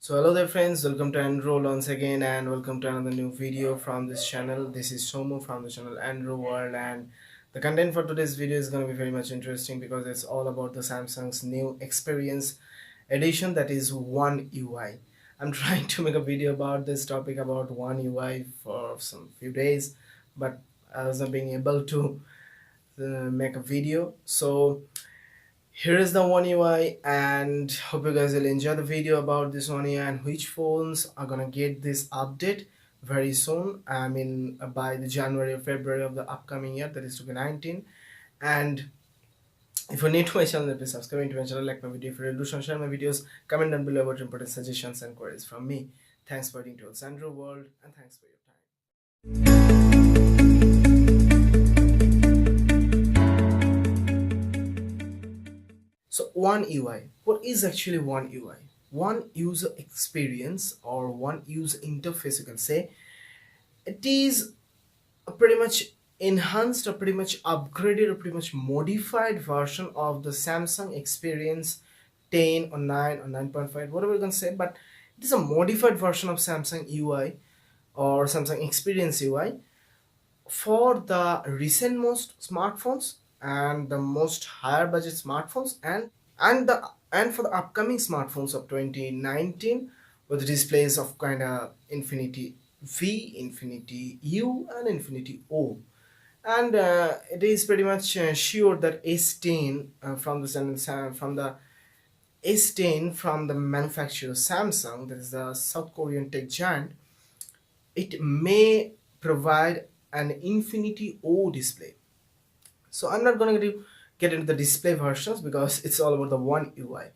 So hello there friends, welcome to Andrew once again and welcome to another new video from this channel. This is Somu from the channel Andrew World, and the content for today's video is going to be very much interesting because it's all about the Samsung's new experience edition, that is One UI. I'm trying to make a video about this topic about One UI for some few days, but I was not being able to make a video. So here is the One UI, and hope you guys will enjoy the video about this One UI and which phones are gonna get this update very soon. I mean by the January or February of the upcoming year, that is 2019. And if you're new to my channel, please subscribe to my channel, like my video. If you're new, share my videos, comment down below about important suggestions and queries from me. Thanks for watching towards Andrew World, and thanks for your time. So One UI, what is actually One UI? One user experience or one user interface, you can say. It is a pretty much enhanced or pretty much upgraded or pretty much modified version of the Samsung Experience 10 or 9 or 9.5, whatever you can say, but it is a modified version of Samsung UI or Samsung Experience UI for the recent most smartphones and the most higher budget smartphones, and for the upcoming smartphones of 2019 with displays of kind of Infinity V, Infinity U, and Infinity O. And it is pretty much sure that S10 from the S10 from the manufacturer Samsung, that is the South Korean tech giant, it may provide an Infinity O display. So I'm not going to get into the display versions because it's all about the One UI.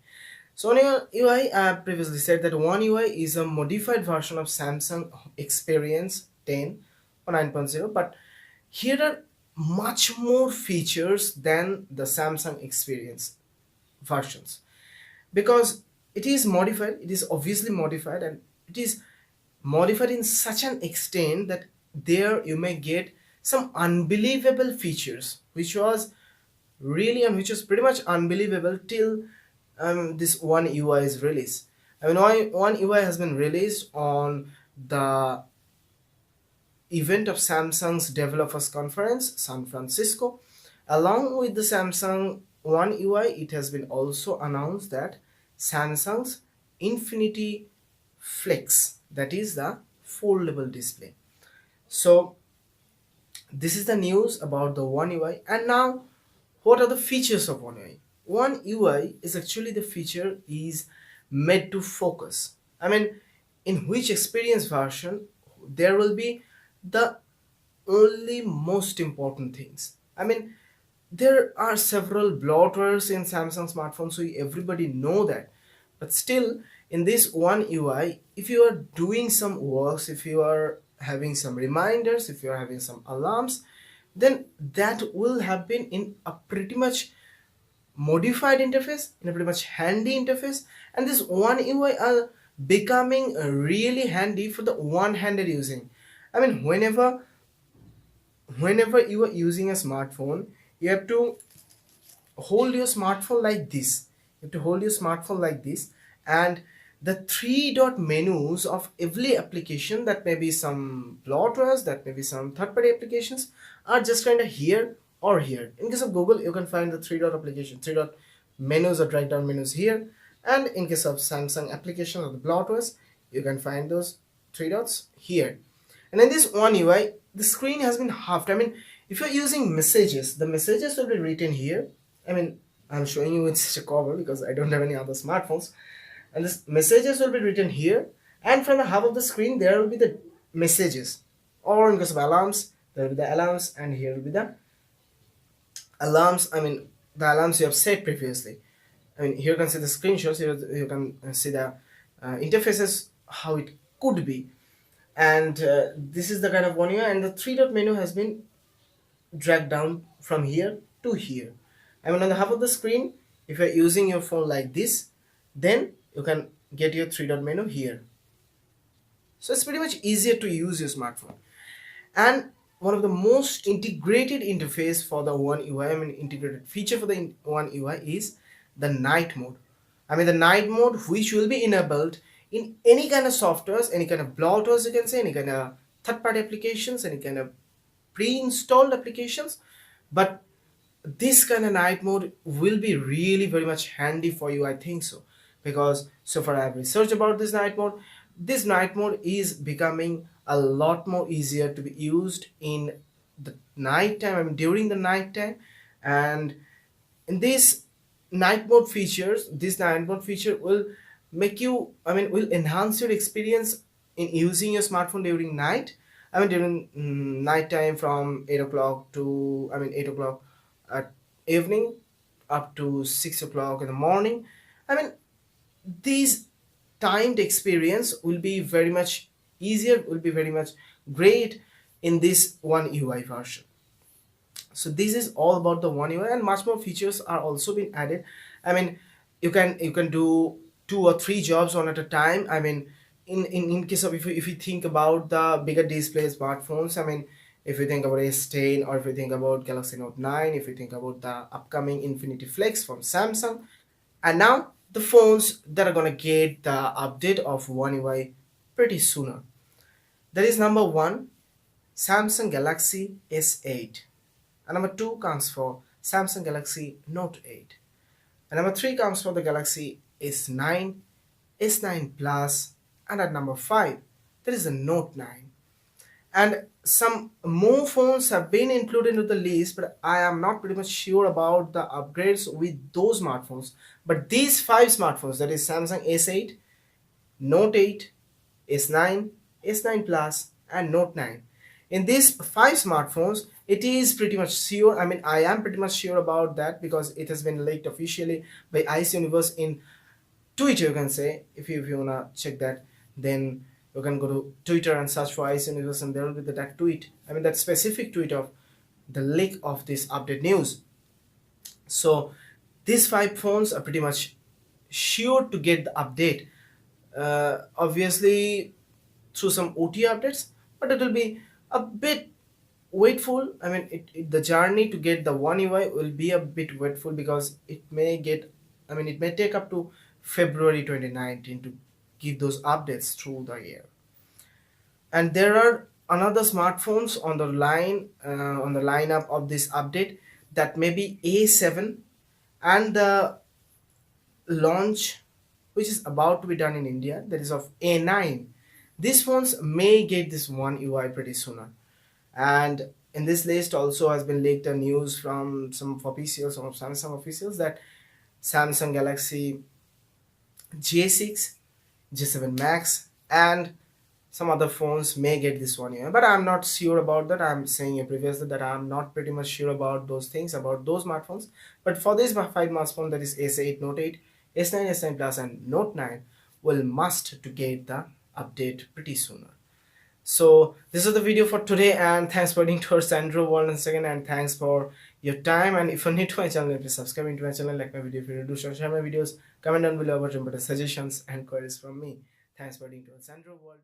So One UI, I previously said that One UI is a modified version of Samsung Experience 10 or 9.0, but here are much more features than the Samsung Experience versions, because it is modified. It is obviously modified, and it is modified in such an extent that there you may get some unbelievable features which was really, and which was pretty much unbelievable till this One UI is released. I mean, One UI has been released on the event of Samsung's Developers Conference, San Francisco. Along with the Samsung One UI, it has been also announced that Samsung's Infinity Flex, that is the foldable display. So this is the news about the One UI. And now, what are the features of One UI? One UI is actually the feature is made to focus. I mean, in which experience version there will be the only most important things. I mean, there are several bloatwares in Samsung smartphones, so everybody know that. But still, in this One UI, if you are doing some works, if you are having some reminders, if you are having some alarms, then that will happen in a pretty much modified interface, in a pretty much handy interface. And this One UI are becoming really handy for the one-handed using. I mean, whenever you are using a smartphone, you have to hold your smartphone like this. You have to hold your smartphone like this, and the three dot menus of every application, that may be some bloatwares, that may be some third-party applications, are just kind of here or here. In case of Google, you can find the three dot application, three dot menus or drag down menus here, and in case of Samsung application or the bloatwares, you can find those three dots here. And in this One UI, the screen has been halved. I mean, if you're using messages, the messages will be written here. I mean, I'm showing you with such a cover because I don't have any other smartphones. And this messages will be written here. And from the half of the screen, there will be the messages. Or in case of alarms, there will be the alarms, and here will be the alarms. I mean, the alarms you have set previously. I mean, here you can see the screenshots. Here you can see the interfaces, how it could be. And this is the kind of One UI, and the three dot menu has been dragged down from here to here. I mean, on the half of the screen, if you're using your phone like this, then you can get your three dot menu here. So it's pretty much easier to use your smartphone. And one of the most integrated interface for the One UI, I mean integrated feature for the One UI, is the night mode. I mean the night mode, which will be enabled in any kind of softwares, any kind of bloaters, you can say, any kind of third-party applications, any kind of pre-installed applications. But this kind of night mode will be really very much handy for you, I think so. Because so far I have researched about this night mode is becoming a lot more easier to be used in the night time, I mean during the night time. And in this night mode feature will make you, I mean will enhance your experience in using your smartphone during night. I mean during night time from 8 o'clock to, I mean 8 o'clock at evening up to 6 o'clock in the morning. I mean these timed experience will be very much easier, will be very much great in this One UI version. So this is all about the One UI, and much more features are also being added. I mean you can do 2 or 3 jobs on at a time. I mean in case of, if you think about the bigger display smartphones, I mean if you think about S10, or if you think about Galaxy Note 9, if you think about the upcoming Infinity Flex from Samsung, and now the phones that are gonna get the update of One UI pretty sooner. That is number one, Samsung Galaxy S8. And number two comes for Samsung Galaxy Note 8. And number three comes for the Galaxy S9, S9 Plus, and at number five, there is the Note 9. And some more phones have been included into the list, but I am not pretty much sure about the upgrades with those smartphones. But these five smartphones, that is Samsung S8, Note 8, S9, S9 Plus, and Note 9. In these five smartphones, it is pretty much sure. I mean, I am pretty much sure about that because it has been leaked officially by Ice Universe in Twitter. You can say, if you wanna check that, then you can go to Twitter and search for Ice Universe, and there will be that tweet. I mean, that specific tweet of the leak of this update news. So these five phones are pretty much sure to get the update. Obviously through some OT updates, but it will be a bit waitful. I mean, the journey to get the One UI will be a bit waitful because it may get, I mean, it may take up to February 2019 to give those updates through the year. And there are another smartphones on the lineup of this update, that may be A7, and the launch which is about to be done in India, that is of A9. These phones may get this One UI pretty sooner. And in this list also has been leaked a news from some of officials, some of Samsung officials, that Samsung Galaxy J6, J7 Max, and some other phones may get this One UI. But I'm not sure about that. I'm saying it previously that I'm not pretty much sure about those things, about those smartphones. But for these five smartphones, that is S8, Note 8, S9, S9 Plus, and Note 9, will must to get the update pretty sooner. So this is the video for today, and thanks for being towards Android World once again, and thanks for your time. And if you're new to my channel, please subscribe to my channel, like my video if you do, share my videos, comment down below about important suggestions and queries from me. Thanks for being towards Android World.